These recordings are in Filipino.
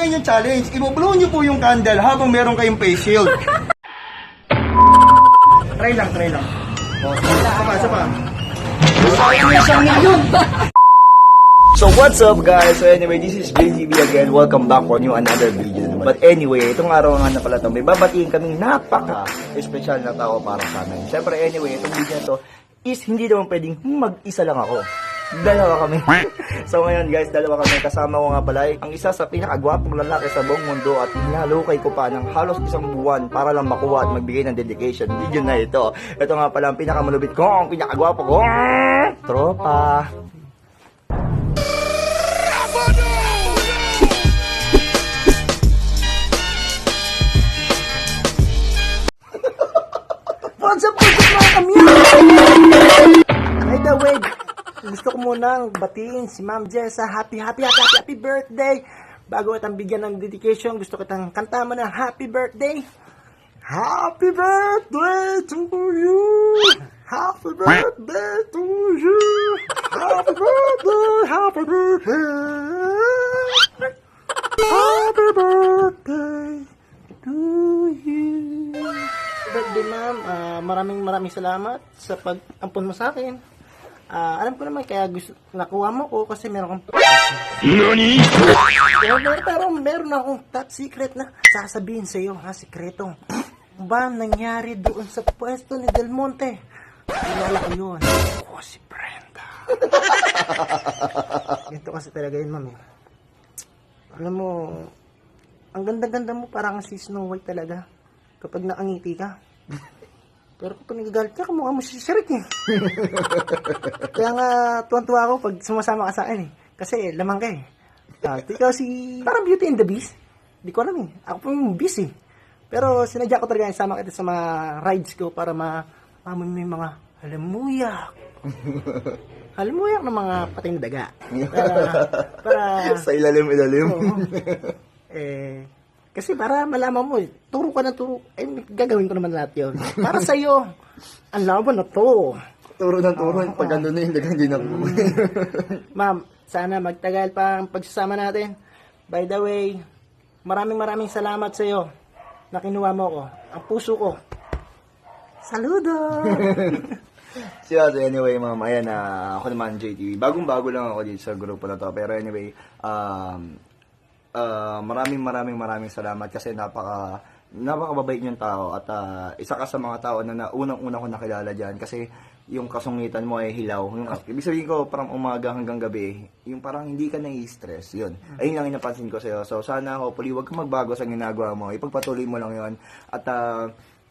ngayon yung challenge. I-blow nyo po yung candle habang meron kayong face shield. Try lang. O, isa pa. So what's up guys? So anyway, this is JGB again. Welcome back for new another video. But anyway, itong araw nga na pala ito, may babatiin kaming napaka-special na tao para sa amin. Siyempre anyway, itong video na to is hindi naman pwedeng mag-isa lang ako. Dalawa kami. So ngayon guys, dalawa kami. Kasama ko nga pala ang isa sa pinakagwapong lalaki sa buong mundo at hinalukay ko pa ng halos isang buwan para lang makuha at magbigay ng dedication video na ito. Ito nga pala ang pinakamalupit ko, ang pinakagwapo ko, tropa. What's up mga kamyan? By the way, gusto ko munang batiin si Ma'am Jessa. Happy birthday! Bago kitang bigyan ng dedication, gusto kitang kanta mo ng happy birthday. Happy birthday to you! Happy birthday to you! Happy birthday! Happy birthday! Happy birthday to you! Birthday ma'am, maraming salamat sa pag-ampon mo sa akin. Alam ko naman kaya gusto nakuha mo ko kasi meron kang NANI? Pero meron akong top secret na sasabihin sa iyo, sikreto. Ba nangyari doon sa pwesto ni Del Monte? Kilala ko yun. Ako si Brenda. Ito kasi talaga yun ma'am. Alam mo, ang ganda-ganda mo, parang si Snow White talaga kapag nakangiti ka. Pero kapag nagagalit ka, kamukha mo si Shrek eh. Kaya nga, tuwan-tuwa ako pag sumasama ka sa akin eh. Kasi lamang ka eh. Ikaw si, parang Beauty and the Beast. Di ko alam eh. Ako po yung Beast eh. Pero sinadya ko talaga isama kita sa mga rides ko para maamoy mo yung mga halamuyak. Halamuyak ng mga patay na daga. Para Sa ilalim. Kasi para malaman mo, turo ka na turo. Gagawin ko naman lahat yun. Para sa'yo, ang laban na to. Turo. Pag ano na yung dagang din ako. Ma'am, sana magtagal pa ang pagsasama natin. By the way, maraming salamat sa'yo na kinuha mo ko. Ang puso ko. Saludo! So anyway, ma'am, ayan ako naman JTV. Bagong-bago lang ako dito sa grupo na to. Pero anyway, maraming salamat kasi napakababait niyong tao at isa ka sa mga tao na unang-una ko nakilala diyan kasi yung kasungitan mo ay hilaw. Yung ibig sabihin ko parang umaga hanggang gabi, yung parang hindi ka nai-stress. Yun. Ayun lang inapansin ko sa iyo. So sana hopefully wag kang magbago sa ginagawa mo. Ipagpatuloy mo lang 'yon at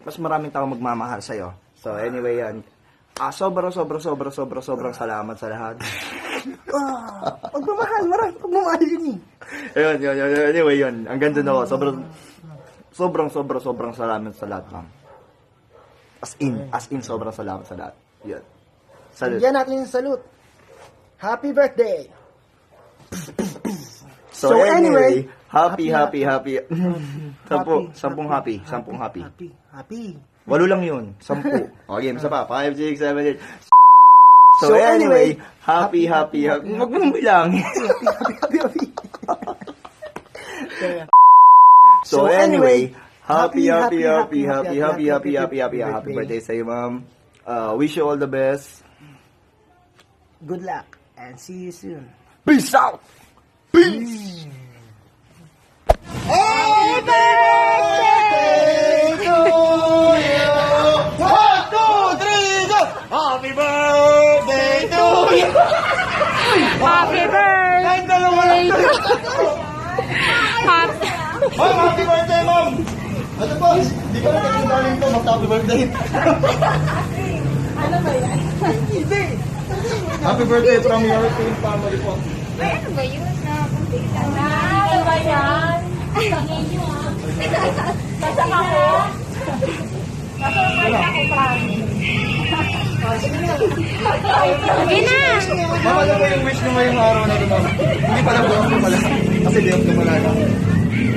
mas maraming tao magmamahal sa iyo. So anyway, yan. Sobrang salamat sa lahat. Pagmamahal yun eh. Ayun. Anyway, yun. Ang ganda na ako. Sobrang salamat sa lahat, ma'am. As in, sobrang salamat sa lahat. Yun. Salute. Bigyan natin yung salute. Happy birthday! So anyway, happy. Sampung happy. Happy. 8 lang yun. 10. Okay, isa pa. 5, 6, 7, 8. So anyway, happy. Wag mong bilang. Happy. So anyway, happy birthday sa iyo, ma'am. Wish you all the best. Good luck and see you soon. Peace out. Peace. Happy birthday to you. 1, 2, 3, go! Happy birthday to you. Happy birthday! Ma'am, happy birthday, ma'am! Ano po? Di ko na naging to. Happy birthday. Ano ba yan? Hindi. Happy birthday from your team family po. Ay, ano ba yun? Ano ba yan? Basta ako. Basta ako promise. Sige na! Ma'am, ano ba yung wish nyo ngayong araw na ito, ma'am? Hindi pala po ako pala. Kasi di ako pala lang.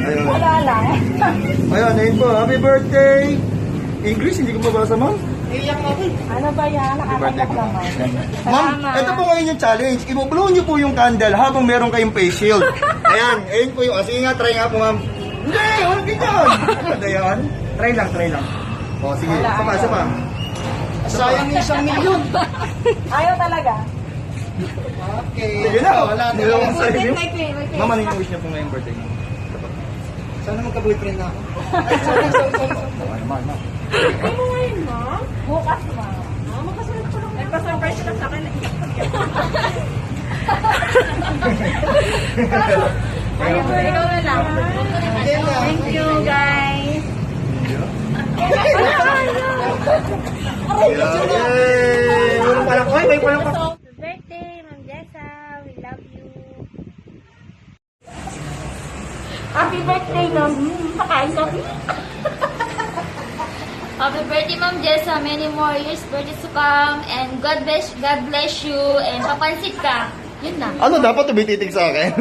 Ayun. Wala lang. Ayun, ayun po. Happy birthday! English, hindi ko mabasa, ma'am. Iiyak ako eh. Ano ba yan? Nakakayak naman. Ma'am, ito po ngayon yung challenge. I-blow niyo po yung candle habang meron kayong face shield. Ayan, ayun po yung... Sige nga, try nga po, ma'am. Hindi, huwag ganyan. Ano yan? Try lang, try lang. O, sige. Isa pa. Sayang yung 1 milyon. Ayaw talaga. Okay. Sige na, wala na lang sa inyo. Wait, wait. Ma'am, ano yung wish niyo po ngayong birthday niyo? Sana magka-boyfriend na ako. Ay mo ngayon, ma? Bukas, ma. Magpasurprise ko lang. Nagpasurprise sila sa akin. Ikaw na lang. Thank you, guys. Yay! Walang palang, oy, may palang pa. Birthday, Ma'am Jessa. We love you. Happy birthday, Ma'am. Pakain kami. Happy birthday, Ma'am Jessa. Many more years birthdays to come. And God bless you. And papansit ka. Yun na. Ano dapat tumititig sa akin?